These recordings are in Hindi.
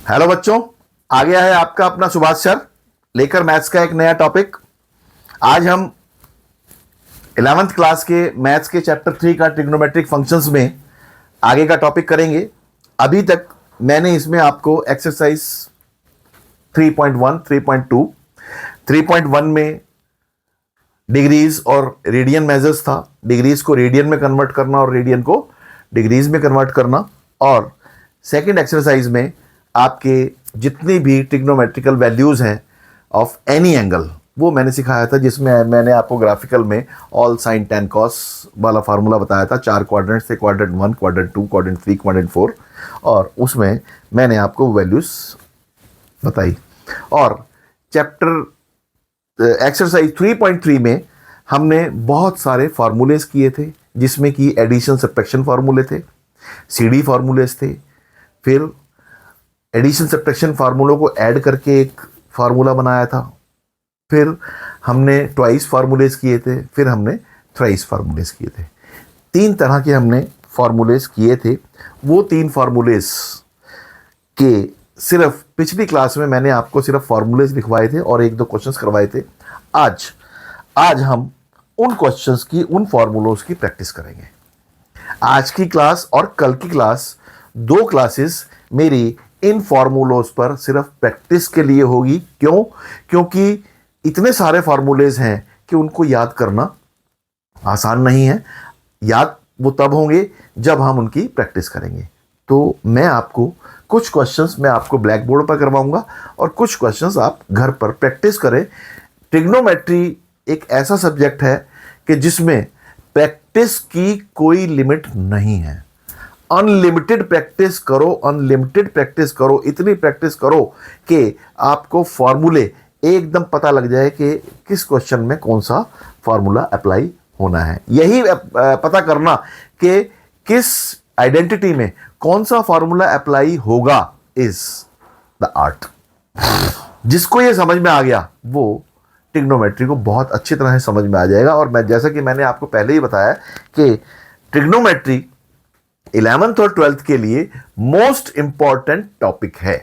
हेलो बच्चों, आ गया है आपका अपना सुभाष सर लेकर मैथ्स का एक नया टॉपिक। आज हम 11th क्लास के मैथ्स के चैप्टर 3 का ट्रिग्नोमेट्रिक फंक्शंस में आगे का टॉपिक करेंगे। अभी तक मैंने इसमें आपको एक्सरसाइज 3.1, 3.2, 3.1 में डिग्रीज और रेडियन मेजर्स था। डिग्रीज को रेडियन में कन्वर्ट करना और रेडियन को डिग्रीज में कन्वर्ट करना। और सेकंड एक्सरसाइज में आपके जितनी भी ट्रिग्नोमेट्रिकल वैल्यूज हैं ऑफ एनी एंगल वो मैंने सिखाया था, जिसमें मैंने आपको ग्राफिकल में ऑल साइन टेन कॉस वाला फार्मूला बताया था। 4 क्वाड्रेंट्स थे, क्वाड्रेंट 1, क्वाड्रेंट 2, क्वाड्रेंट 3, क्वाड्रेंट 4, और उसमें मैंने आपको वैल्यूज बताई। और चैप्टर एक्सरसाइज 3.3 में हमने बहुत सारे फार्मूलेस किए थे, जिसमें कि एडिशन सब्ट्रैक्शन फार्मूले थे, सीडी फार्मूलेस थे, फिर एडिशन सब्ट्रैक्शन फार्मूलों को ऐड करके एक फार्मूला बनाया था, फिर हमने ट्वाइस फार्मूलेस किए थे, फिर हमने थ्राइस फार्मूलेस किए थे। 3 तरह के हमने फार्मूलेस किए थे। वो 3 फार्मूलेस के सिर्फ पिछली क्लास में मैंने आपको सिर्फ फार्मूलेस लिखवाए थे और 1-2 क्वेश्चंस करवाए थे। आज हम उन क्वेश्चंस की, उन फार्मूलोस की प्रैक्टिस करेंगे। आज की क्लास और कल की क्लास, 2 क्लासेस मेरी इन फार्मूलोस पर सिर्फ प्रैक्टिस के लिए होगी। क्यों? क्योंकि इतने सारे फार्मूलेज हैं कि उनको याद करना आसान नहीं है। याद वो तब होंगे जब हम उनकी प्रैक्टिस करेंगे। तो मैं आपको कुछ क्वेश्चंस मैं आपको ब्लैक बोर्ड पर करवाऊंगा और कुछ क्वेश्चंस आप घर पर प्रैक्टिस करें। ट्रिग्नोमेट्री एक ऐसा सब्जेक्ट है कि जिसमें प्रैक्टिस की कोई लिमिट नहीं है। अनलिमिटेड प्रैक्टिस करो, अनलिमिटेड प्रैक्टिस करो, इतनी प्रैक्टिस करो कि आपको फॉर्मूले एकदम पता लग जाए कि किस क्वेश्चन में कौन सा फॉर्मूला अप्लाई होना है। यही पता करना कि किस आइडेंटिटी में कौन सा फॉर्मूला अप्लाई होगा इज द आर्ट। जिसको ये समझ में आ गया वो ट्रिग्नोमेट्री को बहुत अच्छी तरह से समझ में आ जाएगा। और मैं, जैसा कि मैंने आपको पहले ही बताया कि ट्रिग्नोमेट्री 11th और 12th के लिए मोस्ट इंपॉर्टेंट टॉपिक है।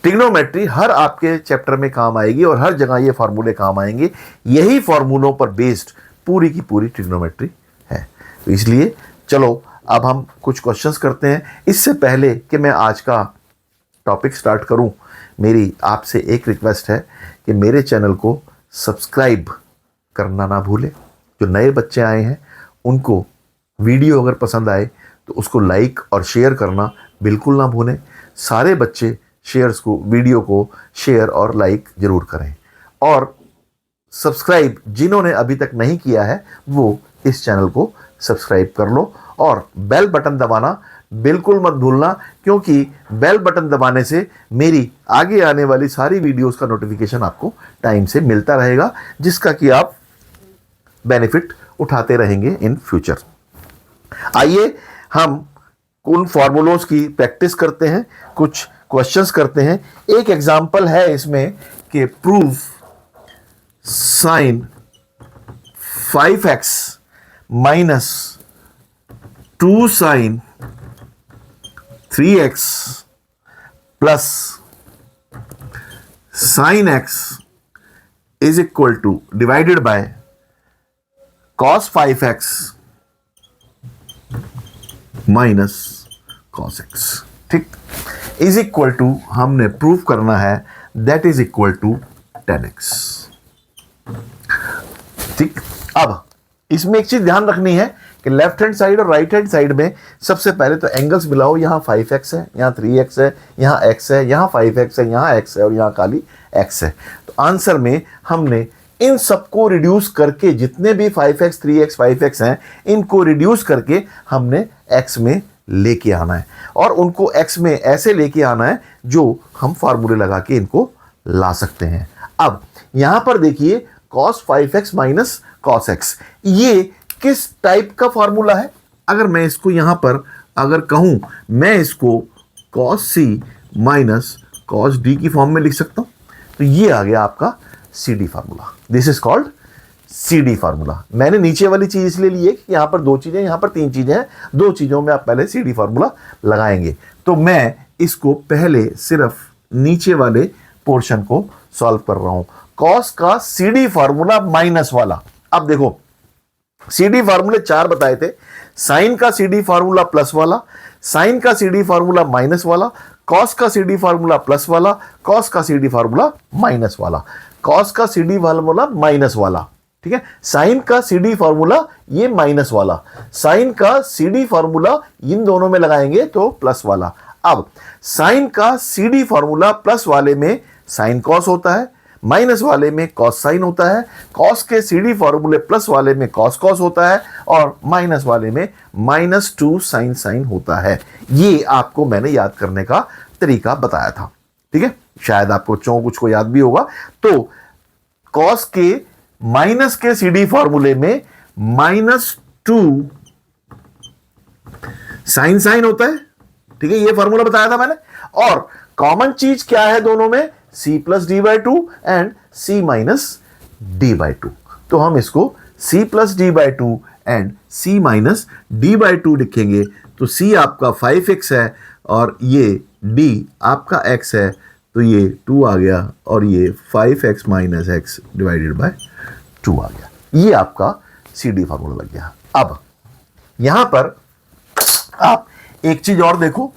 ट्रिग्नोमेट्री हर आपके चैप्टर में काम आएगी और हर जगह ये फार्मूले काम आएंगे। यही फार्मूलों पर बेस्ड पूरी की पूरी ट्रिग्नोमेट्री है। तो इसलिए चलो अब हम कुछ क्वेश्चंस करते हैं। इससे पहले कि मैं आज का टॉपिक स्टार्ट करूं, मेरी आपसे एक रिक्वेस्ट है कि मेरे चैनल को सब्सक्राइब करना ना भूलें। जो नए बच्चे आए हैं उनको वीडियो अगर पसंद आए तो उसको लाइक और शेयर करना बिल्कुल ना भूलें। सारे बच्चे शेयर्स को, वीडियो को शेयर और लाइक जरूर करें। और सब्सक्राइब जिन्होंने अभी तक नहीं किया है वो इस चैनल को सब्सक्राइब कर लो और बेल बटन दबाना बिल्कुल मत भूलना, क्योंकि बेल बटन दबाने से मेरी आगे आने वाली सारी वीडियोस का नोटिफिकेशन आपको टाइम से मिलता रहेगा, जिसका कि आप बेनिफिट उठाते रहेंगे इन फ्यूचर। आइए हम उन फॉर्मूलोज की प्रैक्टिस करते हैं, कुछ क्वेश्चंस करते हैं। एक एग्जांपल है इसमें कि prove sine 5x minus 2 sine 3x plus sine x is equal to divided by cos 5x minus cos x। ठीक, इज इक्वल टू हमने प्रूव करना है that is equal to 10x। ठीक, अब इसमें एक चीज ध्यान रखनी है कि लेफ्ट हैंड साइड और राइट हैंड साइड में सबसे पहले तो एंगल्स मिलाओ। यहां 5x है, यहां 3x है, यहां x है, यहां 5x है, यहां x है और यहां खाली x है। तो आंसर में हमने इन सबको रिड्यूस करके, जितने भी 5x, 3x, 5x हैं, इनको रिड्यूस करके हमने x में लेके आना है और उनको x में ऐसे लेके आना है जो हम फार्मूले लगा के इनको ला सकते हैं। अब यहां पर देखिए cos 5x minus cos x, ये किस टाइप का फार्मूला है? अगर मैं इसको यहां पर अगर कहूं, मैं इसको cos c minus cos d की फॉर्म में लिख सकता हूं। तो ये आ गया आपका CD formula. This is called CD formula. मैंने नीचे वाली चीज इसलिए ली है कि यहां पर 2 चीजें, यहां पर 3 चीजें हैं। 2 चीजों में आप पहले CD फार्मूला लगाएंगे। तो मैं इसको पहले सिर्फ नीचे वाले पोर्शन को सॉल्व कर रहा हूं। कॉस का सीडी फार्मूला माइनस वाला, अब देखो सीडी फार्मूले 4 बताए थे। साइन का सीडी फार्मूला प्लस वाला, साइन का सीडी फार्मूला माइनस वाला, कॉस का सीडी फार्मूला प्लस वाला, कॉस का सीडी फार्मूला माइनस वाला, कॉस का सीडी फार्मूला माइनस वाला, ठीक है। साइन का सीडी फार्मूला ये माइनस वाला, साइन का सीडी फार्मूला इन दोनों में लगाएंगे तो प्लस वाला। अब साइन का सीडी फार्मूला प्लस वाले में साइन कॉस होता है, माइनस वाले में कॉस साइन होता है, कॉस के सीडी फार्मूले प्लस वाले में कॉस कॉस होता है और माइनस वाले में -2 साइन साइन होता है। ये आपको मैंने याद करने का तरीका बताया था, ठीक है। शायद आपको कुछ को याद भी होगा। तो कॉस के माइनस के सीडी फार्मूले में -2 साइन साइन होता है, ठीक है। ये फार्मूला बताया था मैंने। और कॉमन चीज क्या है दोनों में? c plus D by two and c minus D by two. तो हम इसको c plus D by two and c minus D by two लिखेंगे। तो c आपका 5x है और ये d आपका x है, तो ये 2 आ गया और ये 5x minus x divided by 2 आ गया। ये आपका CD फार्मूला लग गया। अब यहां पर आप एक चीज और देखो,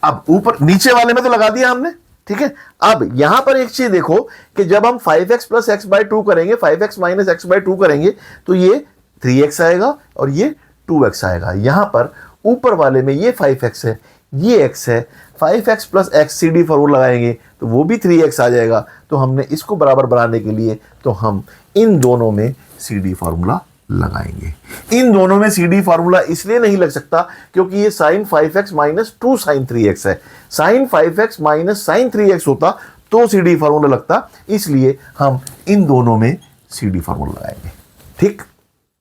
अब ऊपर नीचे वाले में तो लगा दिया हमने, ठीक है। अब यहां पर एक चीज देखो कि जब हम 5x plus x by two करेंगे, 5x minus x by two करेंगे, तो ये 3x आएगा और ये 2x आएगा। यहां पर ऊपर वाले में ये 5x है, ये x है, 5x plus x CD formula लगाएंगे तो वो भी 3x आ जाएगा। तो हमने इसको बराबर बनाने के लिए तो हम इन दोनों में CD फार्मूला लगाएंगे। इन दोनों में CD फार्मूला इसलिए नहीं लग सकता क्योंकि ये sin 5x minus 2 sin 3x है। sin 5x minus sin 3x होता तो CD फार्मूला लगता, इसलिए हम इन दोनों में CD फार्मूला लगाएंगे, ठीक।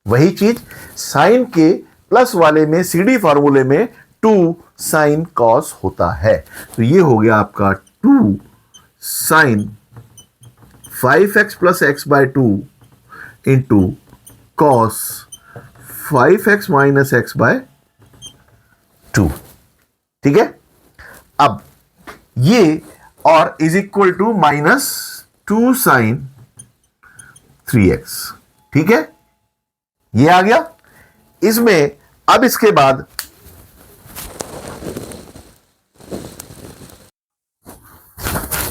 वही चीज sin के प्लस वाले में CD फार्मूले में 2 sin cos होता है। तो ये हो गया आपका 2 sin 5x plus x by two into cos 5x minus x by 2, ठीक है। अब ये और is equal to -2 sin 3x, ठीक है। ये आ गया इसमें। अब इसके बाद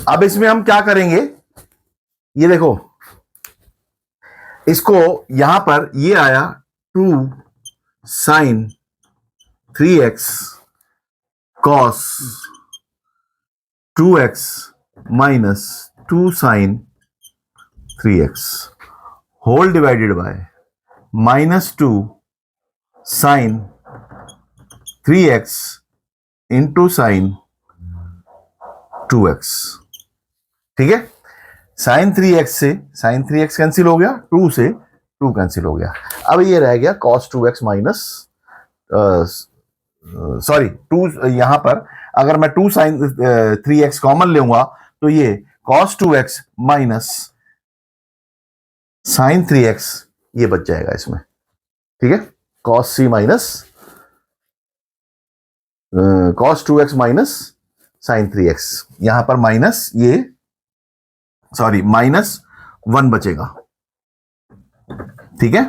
अब इसमें हम क्या करेंगे, ये देखो, इसको यहां पर ये आया 2 sin 3x cos 2x माइनस 2 sin 3x whole divided by -2 sin 3x into sin 2x, ठीक है। sin 3x से sin 3x कैंसिल हो गया, 2 से 2 कैंसिल हो गया। अब ये रह गया cos 2x माइनस सॉरी 2, यहां पर अगर मैं 2 sin 3x कॉमन लूंगा तो ये cos 2x minus sin 3x ये बच जाएगा इसमें, ठीक है। cos c minus cos 2x minus sin 3x, यहां पर माइनस ये सॉरी -1 बचेगा, ठीक है।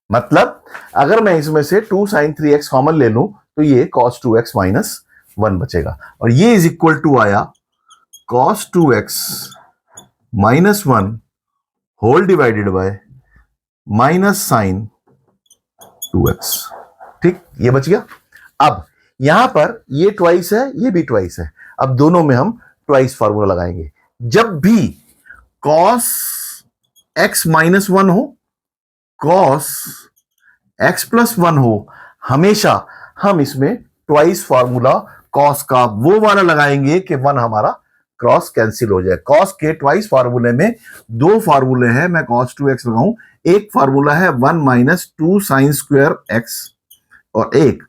मतलब अगर मैं इसमें से 2 sin 3x कॉमन ले लूं तो ये cos 2x माइनस 1 बचेगा और ये इज इक्वल टू आया cos 2x minus 1 whole divided by minus sin 2x, ठीक, ये बच गया। अब यहां पर ये ट्वाइस है, ये भी ट्वाइस है। अब दोनों में हम ट्वाइस फार्मूला लगाएंगे। जब भी cos x माइनस 1 हो, cos x प्लस 1 हो, हमेशा हम इसमें ट्वाइस फार्मूला cos का वो वाला लगाएंगे कि 1 हमारा क्रॉस कैंसिल हो जाए। cos के ट्वाइस फार्मूले में 2 फार्मूले हैं, मैं cos 2x लगाऊं। एक फार्मूला है 1 माइनस 2 साइन स्क्वायर x और एक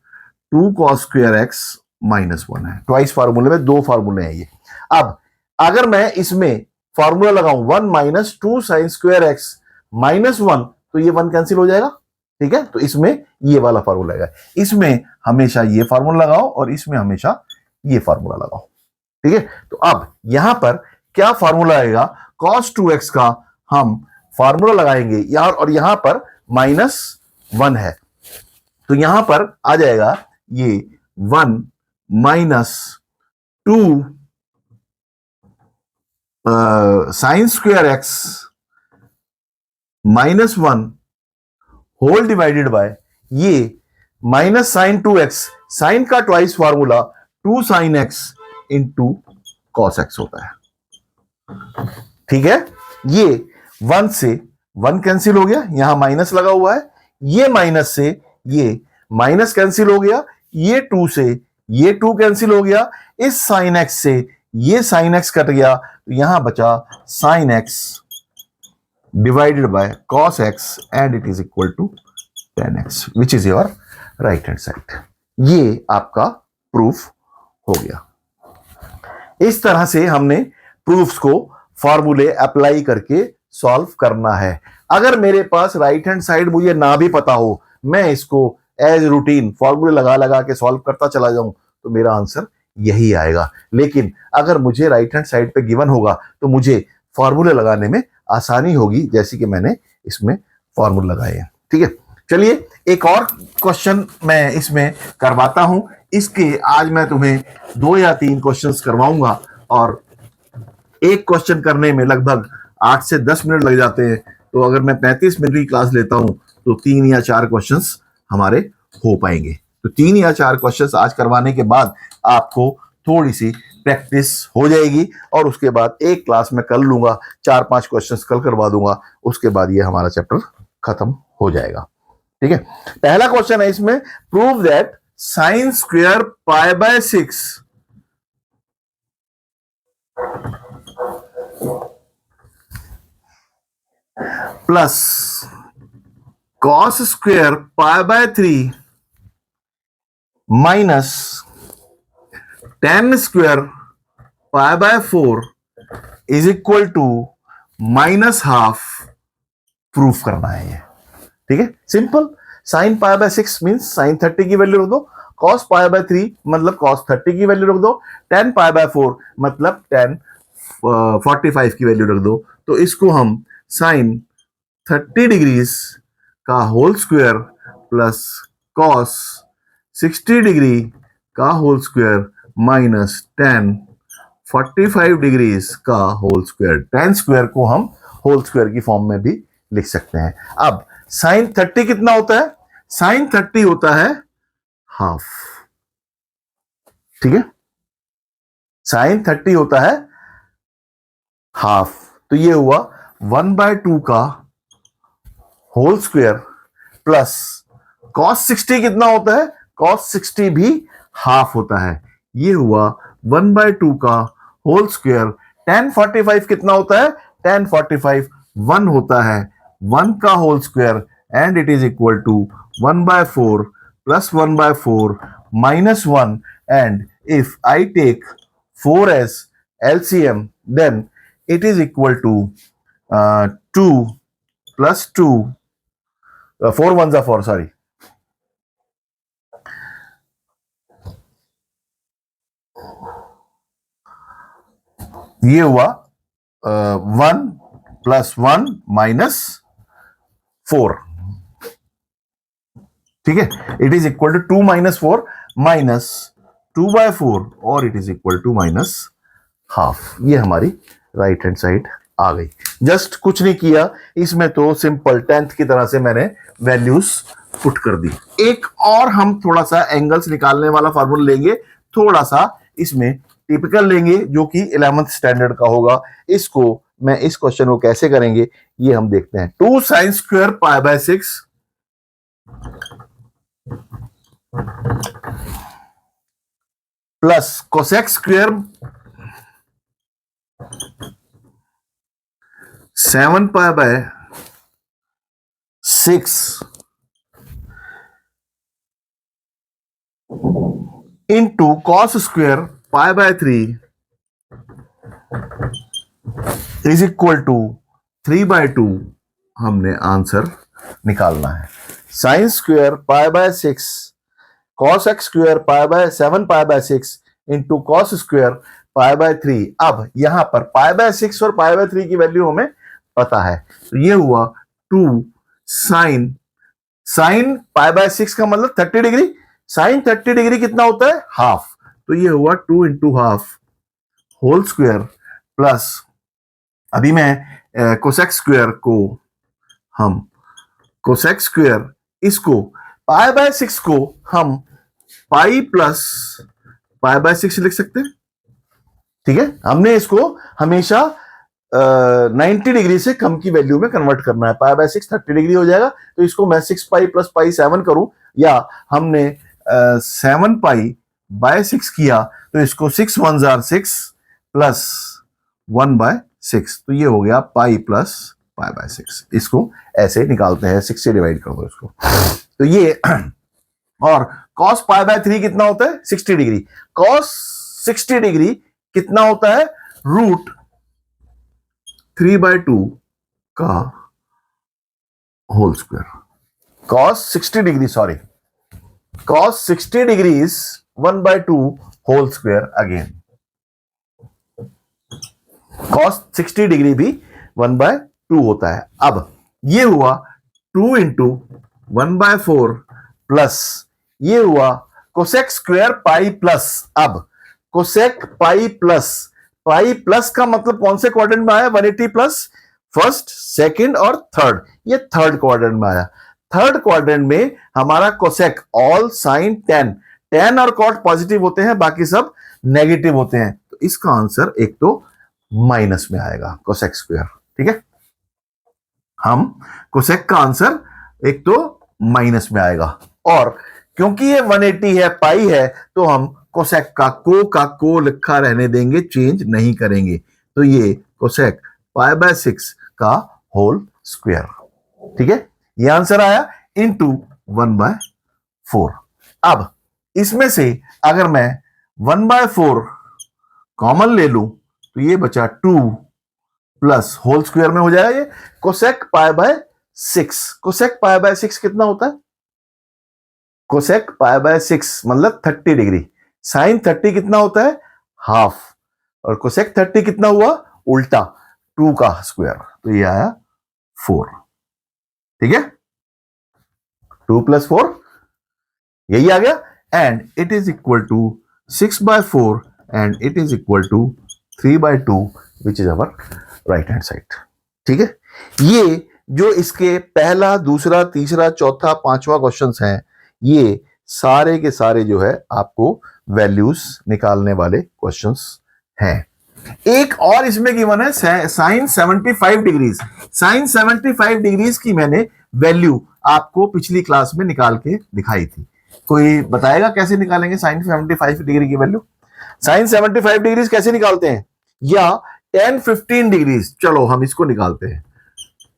2 cos स्क्वायर x माइनस 1 है। ट्वाइस फार्मूले में 2 फार्मूले हैं ये। अब अगर मैं इसमें फार्मूला लगाऊं 1 minus 2 sine square x minus 1 तो ये 1 कैंसिल हो जाएगा, ठीक है, तो इसमें ये वाला फार्मूला आएगा। इसमें हमेशा ये फार्मूला लगाओ और इसमें हमेशा ये फार्मूला लगाओ, ठीक है। तो अब यहां पर क्या फार्मूला आएगा, cos 2x का हम फार्मूला लगाएंगे यहां, और यहां पर -1 है, तो यहां पर आ जाएगा ये 1 - 2 sin square x -1 whole divided by ये -sin 2x, साइन का twice formula 2 sin x into cos x होता है, ठीक है। ये 1 से 1 कैंसिल हो गया, यहां माइनस लगा हुआ है, ये माइनस से ये माइनस कैंसिल हो गया, ये 2 से ये 2 कैंसिल हो गया, इस sin x से ये sin x कट गया, तो यहां बचा sin x divided by cos x and it is equal to tan x which is your right hand side. ये आपका प्रूफ हो गया। इस तरह से हमने प्रूफ्स को फॉर्मूले अप्लाई करके सॉल्व करना है। अगर मेरे पास राइट हैंड साइड मुझे ना भी पता हो, मैं इसको एज रूटीन फॉर्मूले लगा लगा के सॉल्व करता चला जाऊं, तो मेरा आंसर यही आएगा। लेकिन अगर मुझे राइट हैंड साइड पे गिवन होगा तो मुझे फॉर्मूले लगाने में आसानी होगी, जैसे कि मैंने इसमें फॉर्मूला लगाए हैं, ठीक है। चलिए एक और क्वेश्चन मैं इसमें करवाता हूं। इसके आज मैं तुम्हें 2 या 3 क्वेश्चंस करवाऊंगा, और एक क्वेश्चन करने में लगभग 8 से 10 मिनट लग जाते हैं। तो अगर मैं 35 मिनट की क्लास लेता हूं तो 3 या 4 क्वेश्चंस हमारे हो पाएंगे। तो 3 या 4 क्वेश्चंस आज करवाने के बाद आपको थोड़ी सी प्रैक्टिस हो जाएगी, और उसके बाद एक क्लास में कर लूंगा, 4-5 क्वेश्चंस कल करवा दूंगा, उसके बाद ये हमारा चैप्टर खत्म हो जाएगा, ठीक है। पहला क्वेश्चन है इसमें, prove that sin square π/6 plus cos square π/3 minus tan square π/4 is equal to -12 proof करना है ये, ठीक है। सिंपल, sin π/6 मीन्स sin 30 की वैल्यू रख दो, cos π/3 मतलब cos 30 की वैल्यू रख दो, tan π/4 मतलब tan 45 की वैल्यू रख दो। तो इसको हम sin 30 डिग्रीज का whole square plus cos 60 degree का whole square minus tan 45 degrees का होल स्क्वायर, tan स्क्वायर को हम होल स्क्वायर की फॉर्म में भी लिख सकते हैं। अब sin 30 कितना होता है, sin 30 होता है हाफ, ठीक है। sin 30 होता है हाफ, तो ये हुआ 1/2 का होल स्क्वायर प्लस cos 60 कितना होता है, cos 60 भी हाफ होता है, ये हुआ 1/2 का होल स्क्वायर। tan 45 कितना होता है, tan 45 1 होता है, 1 का whole square and it is equal to 1/4 प्लस 1/4 minus 1, and if I take 4 as LCM then it is equal to 2 plus 2 4 ones are 4, sorry, ये हुआ 1 प्लस 1 माइनस 4, ठीक है। It is equal to 2 minus 4 minus 2/4 और it is equal to minus half. ये हमारी राइट हैंड साइड आ गई। जस्ट कुछ नहीं किया इसमें, तो सिंपल 10th की तरह से मैंने वैल्यूज पुट कर दी। एक और हम थोड़ा सा एंगल्स निकालने वाला फार्मूला लेंगे, थोड़ा सा इसमें टिपिकल लेंगे, जो कि 11th स्टैंडर्ड का होगा। इसको मैं इस क्वेश्चन को कैसे करेंगे ये हम देखते हैं। 2 sin square π/6 plus cosec square 7 π/6 into cos square π/3 is equal to 3/2 हमने आंसर निकालना है। Sine square pi by 6 cos x square pi by 7 pi by 6 into cos square pi by 3। अब यहां पर पाई बाय 6 और पाई बाय 3 की वैल्यू हमें पता है, तो ये हुआ 2 साइन साइन पाई बाय 6 का मतलब 30 डिग्री, साइन 30 डिग्री कितना होता है, हाफ, तो ये हुआ 2 into half whole square plus, अभी मैं कोसेक स्क्वायर को हम कोसेक स्क्वायर इसको पाई बाय 6 को हम पाई प्लस पाई बाय 6 लिख सकते हैं। ठीक है, हमने इसको हमेशा 90 डिग्री से कम की वैल्यू में कन्वर्ट करना है। पाई बाय 6 30 डिग्री हो जाएगा, तो इसको मैं 6 पाई प्लस पाई 7 करूं, या हमने 7 पाई बाय 6 किया, तो इसको 6 1 जार 6 प्लस 1 बाय 6, तो ये हो गया पाई प्लस पाई बाय 6। इसको ऐसे निकालते हैं, 6 से डिवाइड कर दो इसको, तो ये और cos पाई बाय 3 कितना होता है, 60 डिग्री। cos 60 डिग्री कितना होता है, रूट 3/2 का whole square. cos 60 degree, sorry, cos 60 degree is 1/2 whole square again. cos 60 degree भी 1/2 होता है। अब ये हुआ 2 इंटू 1/4 प्लस ये हुआ कोसेक स्क्वायर पाई प्लस, अब कोसेक पाई प्लस का मतलब कौन से क्वाड्रेंट में आया, 180 प्लस फर्स्ट सेकंड और थर्ड, ये थर्ड क्वाड्रेंट में आया। थर्ड क्वाड्रेंट में हमारा कोसेक ऑल साइन टेन और कॉट पॉजिटिव होते हैं, बाकी सब नेगेटिव होते हैं, तो इसका आंसर एक तो माइनस में आएगा कोसेक स्क्वायर। ठीक है, हम कोसेक का आंसर एक तो माइनस में आएगा, और क्योंकि ये 180 है, पाई है, तो हम कोसेक का को लिखा रहने देंगे, चेंज नहीं करेंगे, तो ये कोसेक पाई बाय 6 का होल स्क्वायर। ठीक है, ये आंसर आया इनटू 1/4। अब इसमें से अगर मैं 1/4 कॉमन ले लूं, तो ये बचा 2 प्लस होल स्क्वायर में हो जाएगा ये cosec pi by 6। Cosec pi by 6 कितना होता है, कोसेक पाई बाय 6 मतलब 30 डिग्री। साइन 30 कितना होता है, हाफ, और कोसेक 30 कितना हुआ, उल्टा 2 का स्क्वायर, तो ये आया 4। ठीक है, 2 प्लस 4 यही आ गया, and it is equal to 6/4 and it is equal to 3/2 which is our right hand side. ठीक है, ये जो इसके पहला दूसरा तीसरा चौथा पांचवा क्वेश्चंस हैं, ये सारे के सारे जो है आपको वैल्यूज निकालने वाले क्वेश्चंस हैं। एक और इसमें गिवन है साइन 75 डिग्रीज। साइन 75 डिग्रीज की मैंने वैल्यू आपको पिछली क्लास में निकाल के दिखाई थी। कोई बताएगा कैसे निकालेंगे साइन 75 डिग्री की वैल्यू? साइन 75 डिग्रीज कैसे निकालते हैं, या tan 15 डिग्रीज, चलो हम इसको निकालते हैं।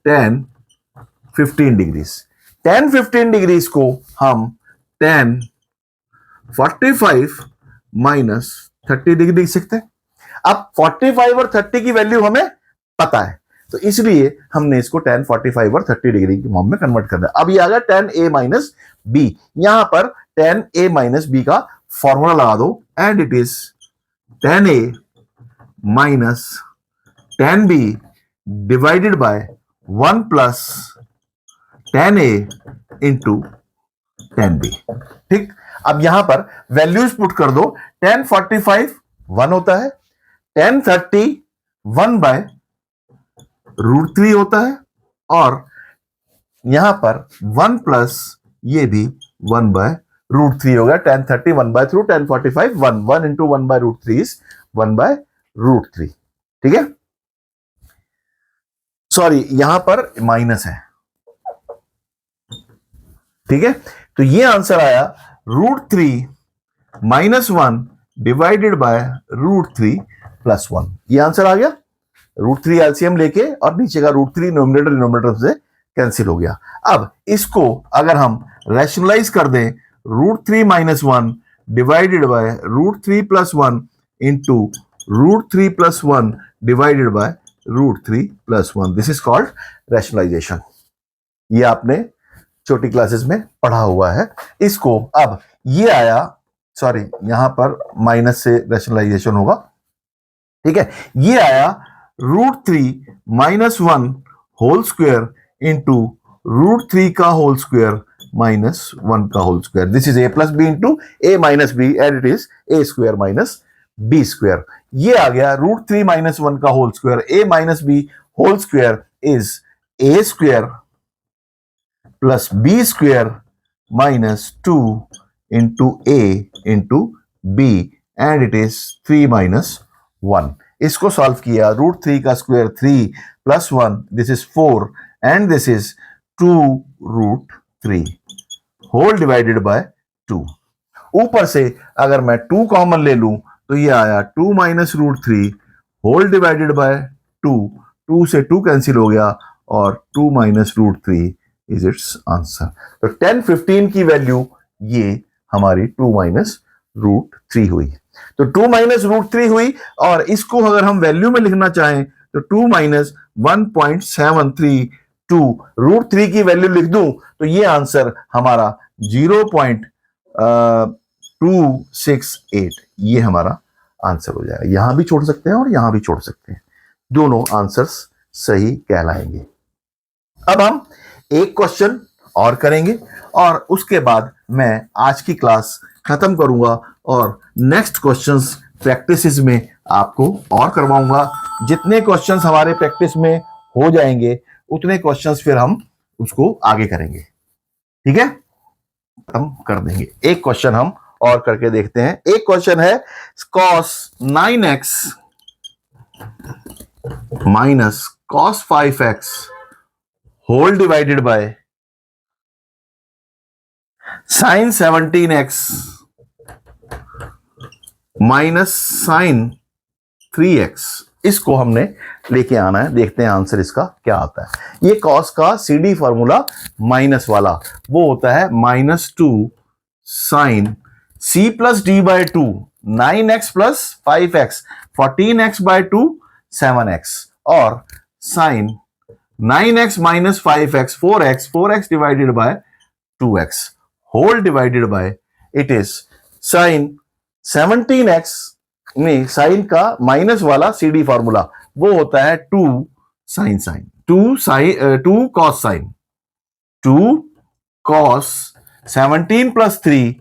tan 15 डिग्रीज, tan 15 डिग्रीज को हम tan 45 माइनस 30 डिग्री लिख सकते हैं। अब 45 और 30 की वैल्यू हमें पता है, तो इसलिए हमने इसको tan 45 और 30 डिग्री की फॉर्म में कन्वर्ट कर दिया। अब ये आ गया tan a माइनस बी, यहां पर tan a माइनस बी का फॉर्मूला लगा दो, and it is tan a minus tan b divided by 1 plus tan a into tan b। ठीक, अब यहां पर वैल्यूज पुट कर दो। tan 45 1 होता है, tan 30 1/√3 होता है, और यहां पर 1 प्लस ये भी 1/√3 होगा। tan 30 1/3, tan 45 1 into 1/√3 is 1/√3। ठीक है, सॉरी यहां पर माइनस है। ठीक है, तो ये आंसर आया √3 माइनस 1 डिवाइडेड बाय √3 प्लस 1। ये आंसर आ गया। √3 एलसीएम लेके और नीचे का √3 नोमिनेटर डिनोमिनेटर से कैंसिल हो गया। अब इसको अगर हम रैशनलाइज कर दें, √3 minus 1 divided by √3 plus 1 into √3 plus 1 divided by √3 plus 1, this is called rationalisation. ये आपने छोटी क्लासेस में पढ़ा हुआ है इसको। अब ये आया, सॉरी यहां पर माइनस से रैशनलाइजेशन होगा, ठीक है। ये आया √3 - 1 होल स्क्वायर इंटू √3 का होल स्क्वायर -1 का whole square. This is a + b into a - b and it is a square b square. ये आ गया √3 - 1 का whole square, a - b whole square is a square plus b square -2 into a into b and it is 3 - 1। इसको सॉल्व किया, √3 का square 3 + 1 this is 4 and this is 2√3 whole divided by 2। ऊपर से अगर मैं 2 कॉमन ले लूं तो ये आया 2 - √3 होल डिवाइडेड बाय 2। 2 से 2 कैंसिल हो गया और 2 - √3 इज इट्स आंसर। तो 10, 15 की वैल्यू ये हमारी 2 - √3 हुई। तो 2 - √3 हुई, और इसको अगर हम वैल्यू में लिखना चाहें तो 2 - 1.732 √3 की वैल्यू लिख दूं तो ये आंसर हमारा 0.268 ये हमारा आंसर हो जाएगा। यहां भी छोड़ सकते हैं और यहां भी छोड़ सकते हैं, दोनों आंसर्स सही कहलाएंगे। अब हम एक क्वेश्चन और करेंगे और उसके बाद मैं आज की क्लास खत्म करूंगा और नेक्स्ट क्वेश्चंस प्रैक्टिस में आपको और करवाऊंगा। जितने क्वेश्चंस हमारे प्रैक्टिस में हो जाएंगे उतने क्वेश्चंस फिर हम उसको आगे करेंगे, ठीक है। हम कर देंगे। एक क्वेश्चन हम और करके देखते हैं। एक क्वेश्चन है cos 9x minus cos 5x whole divided by sin 17x minus sin 3x। इसको हमने लेके आना है, देखते हैं आंसर इसका क्या आता है। ये cos का CD फॉर्मूला माइनस वाला वो होता है -2 sin c + d/2 9x + 5x 14x/2 7x और sin 9x - 5x 4x divided by 2x whole divided by it is sin 17x में साइन का माइनस वाला CD फॉर्मूला वो होता है 2 sin 2 cos sin 2 cos 17 + 3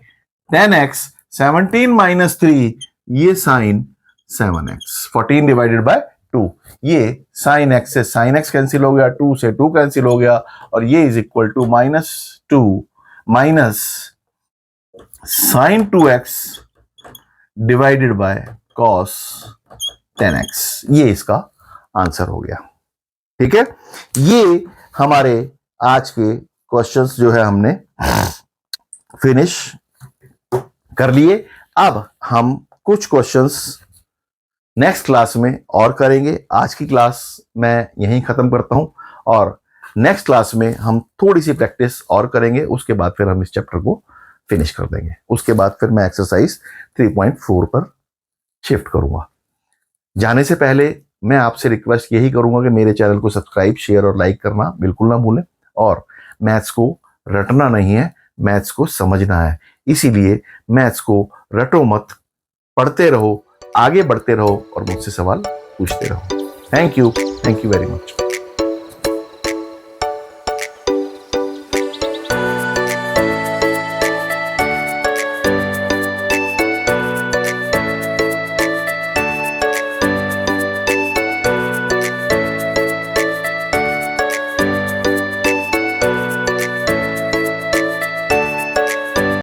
10x 17 - 3 ये sin 7x 14 डिवाइडेड बाय 2। ये sin x से sin x कैंसिल हो गया, 2 से 2 कैंसिल हो गया और ये is equal to -2 minus sin 2x divided by cos 10x। ये इसका आंसर हो गया, ठीक है। ये हमारे आज के क्वेश्चंस जो है हमने फिनिश कर लिए। अब हम कुछ क्वेश्चंस नेक्स्ट क्लास में और करेंगे। आज की क्लास मैं यहीं खत्म करता हूं और नेक्स्ट क्लास में हम थोड़ी सी प्रैक्टिस और करेंगे, उसके बाद फिर हम इस चैप्टर को फिनिश कर देंगे। उसके बाद फिर मैं एक्सरसाइज 3.4 पर शिफ्ट करूंगा। जाने से पहले मैं आपसे रिक्वेस्ट यही करूंगा कि मेरे चैनल को सब्सक्राइब, शेयर और लाइक करना बिल्कुल ना भूलें। और मैथ्स को रटना नहीं है, मैथ्स को समझना है। इसीलिए मैथ्स को रटो मत, पढ़ते रहो, आगे बढ़ते रहो और मुझसे सवाल पूछते रहो। Thank you very much.